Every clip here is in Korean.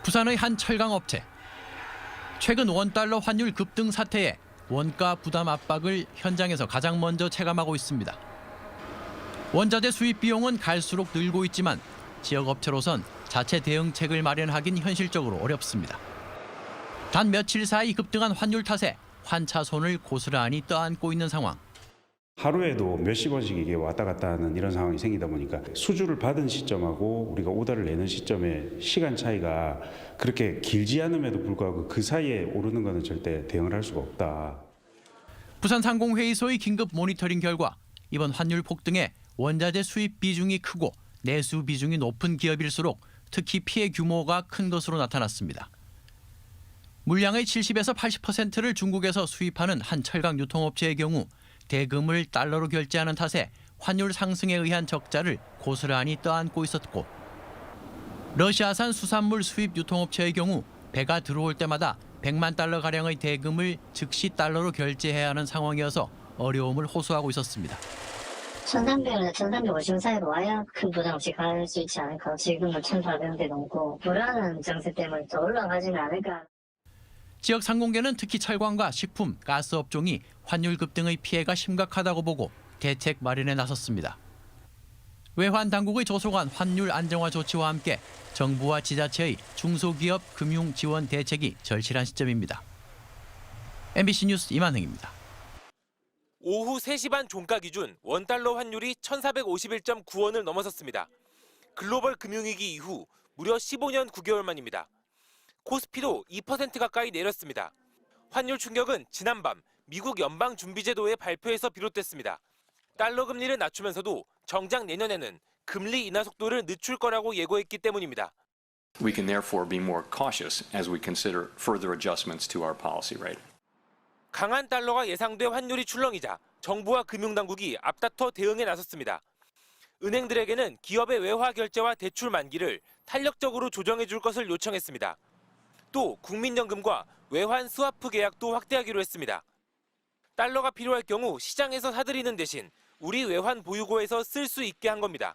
부산의 한 철강업체. 최근 원달러 환율 급등 사태에 원가 부담 압박을 현장에서 가장 먼저 체감하고 있습니다. 원자재 수입 비용은 갈수록 늘고 있지만 지역 업체로선 자체 대응책을 마련하긴 현실적으로 어렵습니다. 단 며칠 사이 급등한 환율 탓에 환차 손을 고스란히 떠안고 있는 상황. 하루에도 몇십 원씩 이게 왔다 갔다 하는 이런 상황이 생기다 보니까 수주를 받은 시점하고 우리가 오더를 내는 시점의 시간 차이가 그렇게 길지 않음에도 불구하고 그 사이에 오르는 것은 절대 대응을 할 수가 없다. 부산상공회의소의 긴급 모니터링 결과 이번 환율 폭등에 원자재 수입 비중이 크고 내수 비중이 높은 기업일수록 특히 피해 규모가 큰 것으로 나타났습니다. 물량의 70에서 80%를 중국에서 수입하는 한 철강 유통업체의 경우 대금을 달러로 결제하는 탓에 환율 상승에 의한 적자를 고스란히 떠안고 있었고, 러시아산 수산물 수입 유통업체의 경우 배가 들어올 때마다 100만 달러 가량의 대금을 즉시 달러로 결제해야 하는 상황이어서 어려움을 호소하고 있었습니다. 1,300에서 1,350원 사이로 와야 큰 부담 없이 갈 수 있지 않을까. 지금은 1,400원대 넘고 불안한 정세 때문에 더 올라가지는 않을까. 지역 상공계는 특히 철강과 식품, 가스 업종이 환율 급등의 피해가 심각하다고 보고 대책 마련에 나섰습니다. 외환 당국의 조속한 환율 안정화 조치와 함께 정부와 지자체의 중소기업 금융 지원 대책이 절실한 시점입니다. MBC 뉴스 이만흥입니다. 오후 3시 반 종가 기준 원달러 환율이 1,451.9원을 넘어섰습니다. 글로벌 금융위기 이후 무려 15년 9개월 만입니다. 코스피도 2% 가까이 내렸습니다. 환율 충격은 지난밤 미국 연방준비제도의 발표에서 비롯됐습니다. 달러 금리를 낮추면서도 정작 내년에는 금리 인하 속도를 늦출 거라고 예고했기 때문입니다. We can therefore be more cautious as we consider further adjustments to our policy rate. 강한 달러가 예상돼 환율이 출렁이자 정부와 금융당국이 앞다퉈 대응에 나섰습니다. 은행들에게는 기업의 외화 결제와 대출 만기를 탄력적으로 조정해 줄 것을 요청했습니다. 또 국민연금과 외환 스와프 계약도 확대하기로 했습니다. 달러가 필요할 경우 시장에서 사들이는 대신 우리 외환 보유고에서 쓸 수 있게 한 겁니다.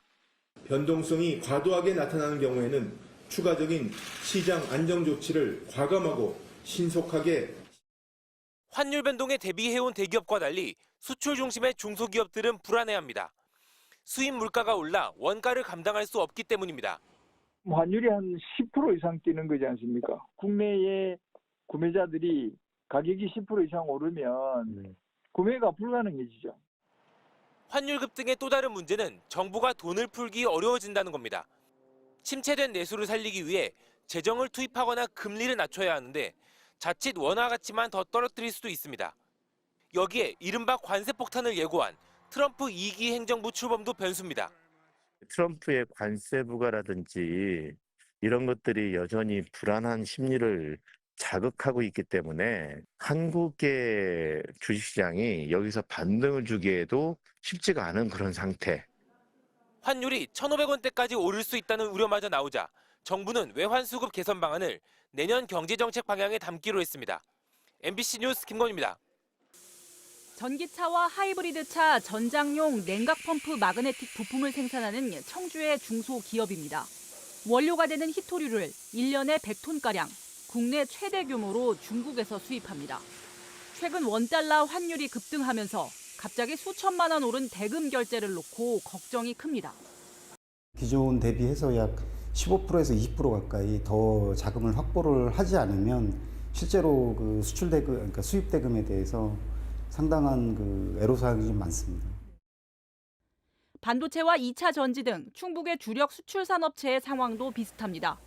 변동성이 과도하게 나타나는 경우에는 추가적인 시장 안정 조치를 과감하고 신속하게. 환율 변동에 대비해온 대기업과 달리 수출 중심의 중소기업들은 불안해합니다. 수입 물가가 올라 원가를 감당할 수 없기 때문입니다. 환율이 한 10% 이상 뛰는 거지 않습니까? 국내의 구매자들이 가격이 10% 이상 오르면 구매가 불가능해지죠. 환율 급등의 또 다른 문제는 정부가 돈을 풀기 어려워진다는 겁니다. 침체된 내수를 살리기 위해 재정을 투입하거나 금리를 낮춰야 하는데 자칫 원화 가치만 더 떨어뜨릴 수도 있습니다. 여기에 이른바 관세 폭탄을 예고한 트럼프 2기 행정부 출범도 변수입니다. 트럼프의 관세 부과라든지 이런 것들이 여전히 불안한 심리를 자극하고 있기 때문에 한국의 주식시장이 여기서 반등을 주기에도 쉽지가 않은 그런 상태. 환율이 1,500원대까지 오를 수 있다는 우려마저 나오자 정부는 외환수급 개선 방안을 내년 경제정책 방향에 담기로 했습니다. MBC 뉴스 김건희입니다. 전기차와 하이브리드차 전장용 냉각펌프 마그네틱 부품을 생산하는 청주의 중소기업입니다. 원료가 되는 히토류를 1년에 100톤가량 국내 최대 규모로 중국에서 수입합니다. 최근 원달러 환율이 급등하면서 갑자기 수천만 원 오른 대금 결제를 놓고 걱정이 큽니다. 기존 대비해서 약 15%에서 20% 가까이 더 자금을 확보를 하지 않으면 실제로 그 수출 대금, 그러니까 수입 대금에 대해서 상당한 그 애로사항이 좀 많습니다. 반도체와 2차 전지 등 충북의 주력 수출 산업체의 상황도 비슷합니다.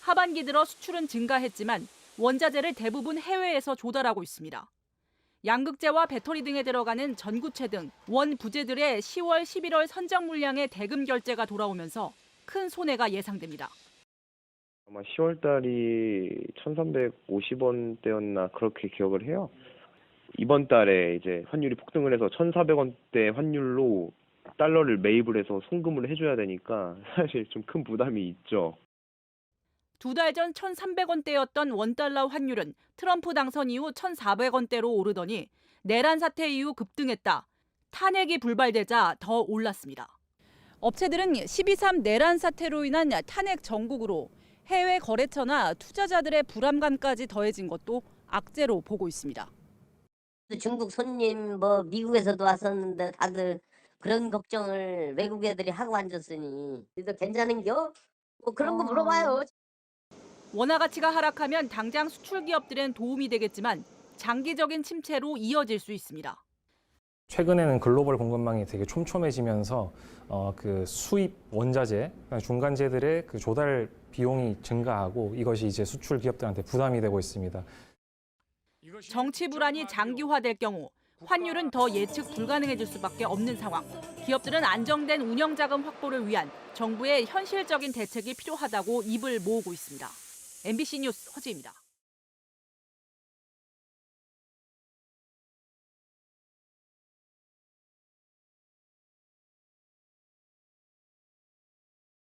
하반기 들어 수출은 증가했지만 원자재를 대부분 해외에서 조달하고 있습니다. 양극재와 배터리 등에 들어가는 전구체 등 원 부재들의 10월, 11월 선적 물량의 대금 결제가 돌아오면서 큰 손해가 예상됩니다. 아마 10월 달이 1,350원대였나 그렇게 기억을 해요. 이번 달에 이제 환율이 폭등을 해서 1,400원대 환율로 달러를 매입을 해서 송금을 해줘야 되니까 사실 좀 큰 부담이 있죠. 2달 전 1,300원대였던 원달러 환율은 트럼프 당선 이후 1,400원대로 오르더니 내란 사태 이후 급등했다. 탄핵이 불발되자 더 올랐습니다. 업체들은 12.3 내란 사태로 인한 탄핵 정국으로 해외 거래처나 투자자들의 불안감까지 더해진 것도 악재로 보고 있습니다. 중국 손님 뭐 미국에서도 왔었는데 다들 그런 걱정을 외국 애들이 하고 앉았으니 그래도 괜찮은겨? 뭐 그런 거 물어봐요. 원화 가치가 하락하면 당장 수출 기업들엔 도움이 되겠지만 장기적인 침체로 이어질 수 있습니다. 최근에는 글로벌 공급망이 되게 촘촘해지면서 그 수입 원자재, 중간재들의 그 조달 비용이 증가하고 이것이 이제 수출 기업들한테 부담이 되고 있습니다. 정치 불안이 장기화될 경우 환율은 더 예측 불가능해질 수밖에 없는 상황. 기업들은 안정된 운영 자금 확보를 위한 정부의 현실적인 대책이 필요하다고 입을 모으고 있습니다. MBC 뉴스 허지입니다.